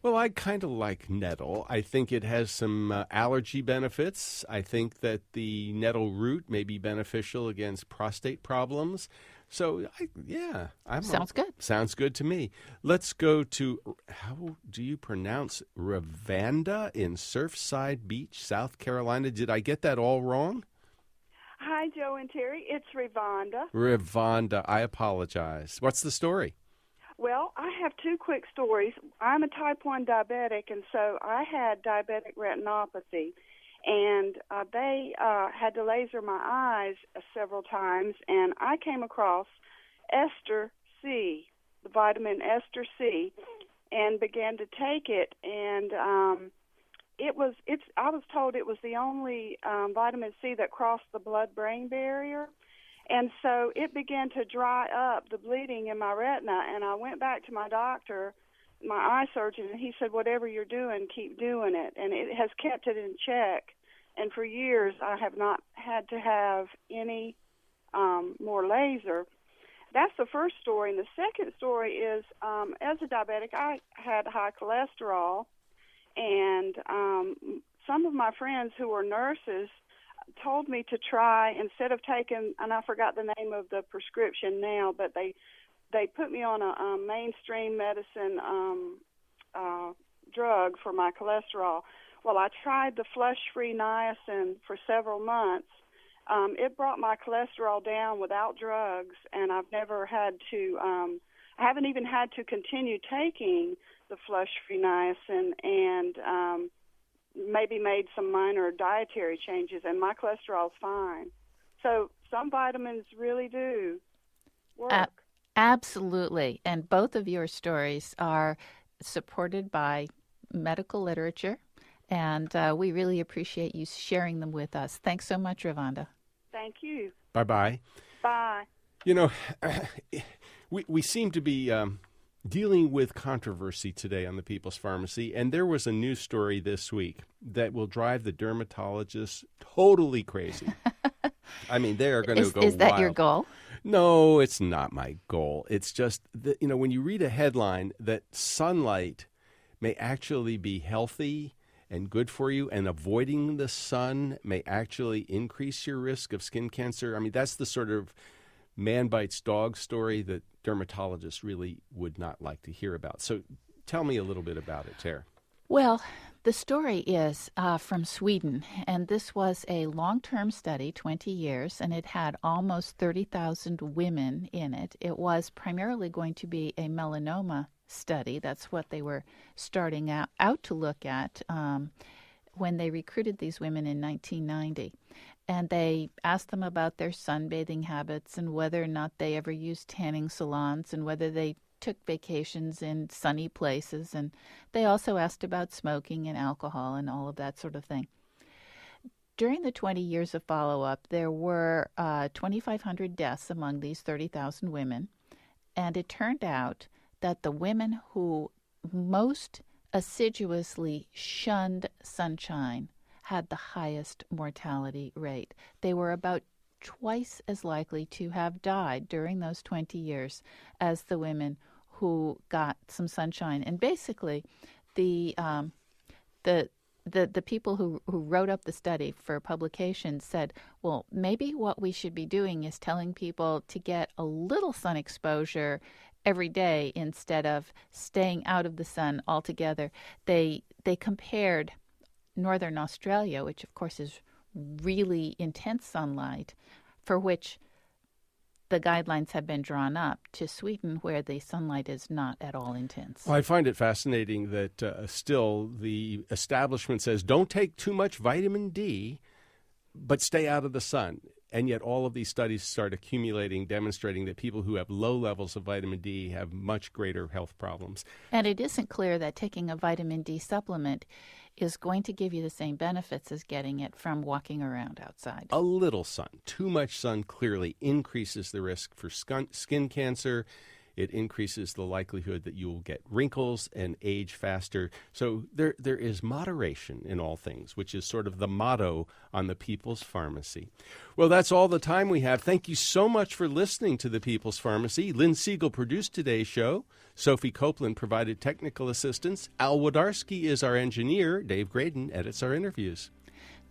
Well, I kind of like nettle. I think it has some allergy benefits. I think that the nettle root may be beneficial against prostate problems. So, Sounds good. Sounds good to me. Let's go to, how do you pronounce Ravanda in Surfside Beach, South Carolina? Did I get that all wrong? Hi, Joe and Terry. It's Ravanda. Ravanda, I apologize. What's the story? Well, I have 2 quick stories. I'm a type 1 diabetic, and so I had diabetic retinopathy. And they had to laser my eyes several times, and I came across Ester C, the vitamin Ester C, and began to take it. And I was told it was the only vitamin C that crossed the blood-brain barrier. And so it began to dry up the bleeding in my retina, and I went back to my doctor, my eye surgeon, and he said, whatever you're doing, keep doing it. And it has kept it in check. And for years, I have not had to have any more laser. That's the first story. And the second story is, as a diabetic, I had high cholesterol, and some of my friends who were nurses told me to try, instead of taking, and I forgot the name of the prescription now, but they put me on a mainstream medicine drug for my cholesterol. Well, I tried the flush-free niacin for several months. It brought my cholesterol down without drugs, and I've never had to, I haven't even had to continue taking the flush-free niacin, and maybe made some minor dietary changes, and my cholesterol's fine. So some vitamins really do work. Absolutely. And both of your stories are supported by medical literature, and we really appreciate you sharing them with us. Thanks so much, Ravanda. Thank you. Bye-bye. Bye. You know, we seem to be dealing with controversy today on the People's Pharmacy, and there was a news story this week that will drive the dermatologists totally crazy. I mean, they are going to go wild. Is that your goal? No, it's not my goal. It's just that, you know, when you read a headline that sunlight may actually be healthy and good for you, and avoiding the sun may actually increase your risk of skin cancer. I mean, that's the sort of man bites dog story that dermatologists really would not like to hear about. So tell me a little bit about it, Tara. Well, the story is from Sweden, and this was a long-term study, 20 years, and it had almost 30,000 women in it. It was primarily going to be a melanoma study. That's what they were starting out to look at when they recruited these women in 1990. And they asked them about their sunbathing habits and whether or not they ever used tanning salons and whether they took vacations in sunny places, and they also asked about smoking and alcohol and all of that sort of thing. During the 20 years of follow-up, there were 2,500 deaths among these 30,000 women, and it turned out that the women who most assiduously shunned sunshine had the highest mortality rate. They were about twice as likely to have died during those 20 years as the women who got some sunshine. And basically, the people who wrote up the study for publication said, well, maybe what we should be doing is telling people to get a little sun exposure every day instead of staying out of the sun altogether. They compared Northern Australia, which of course is really intense sunlight, for which the guidelines have been drawn up, to Sweden, where the sunlight is not at all intense. Well, I find it fascinating that still the establishment says don't take too much vitamin D, but stay out of the sun. And yet all of these studies start accumulating, demonstrating that people who have low levels of vitamin D have much greater health problems. And it isn't clear that taking a vitamin D supplement is going to give you the same benefits as getting it from walking around outside. A little sun. Too much sun clearly increases the risk for skin cancer. It increases the likelihood that you will get wrinkles and age faster. So there is moderation in all things, which is sort of the motto on the People's Pharmacy. Well, that's all the time we have. Thank you so much for listening to the People's Pharmacy. Lynn Siegel produced today's show. Sophie Copeland provided technical assistance. Al Wodarski is our engineer. Dave Graydon edits our interviews.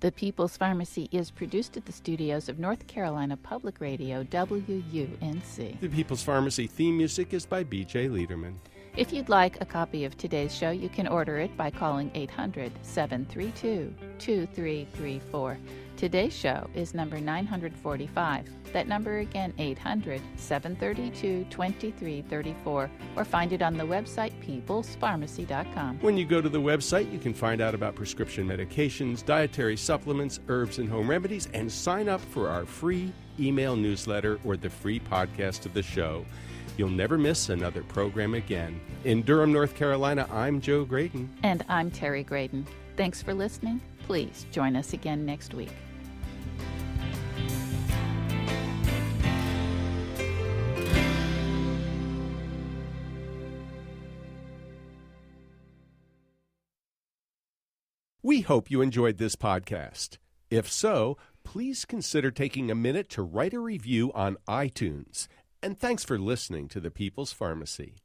The People's Pharmacy is produced at the studios of North Carolina Public Radio, WUNC. The People's Pharmacy theme music is by B.J. Liederman. If you'd like a copy of today's show, you can order it by calling 800-732-2334. Today's show is number 945. That number again, 800-732-2334, or find it on the website peoplespharmacy.com. When you go to the website, you can find out about prescription medications, dietary supplements, herbs, and home remedies, and sign up for our free email newsletter or the free podcast of the show. You'll never miss another program again. In Durham, North Carolina, I'm Joe Graydon. And I'm Terry Graydon. Thanks for listening. Please join us again next week. We hope you enjoyed this podcast. If so, please consider taking a minute to write a review on iTunes. And thanks for listening to the People's Pharmacy.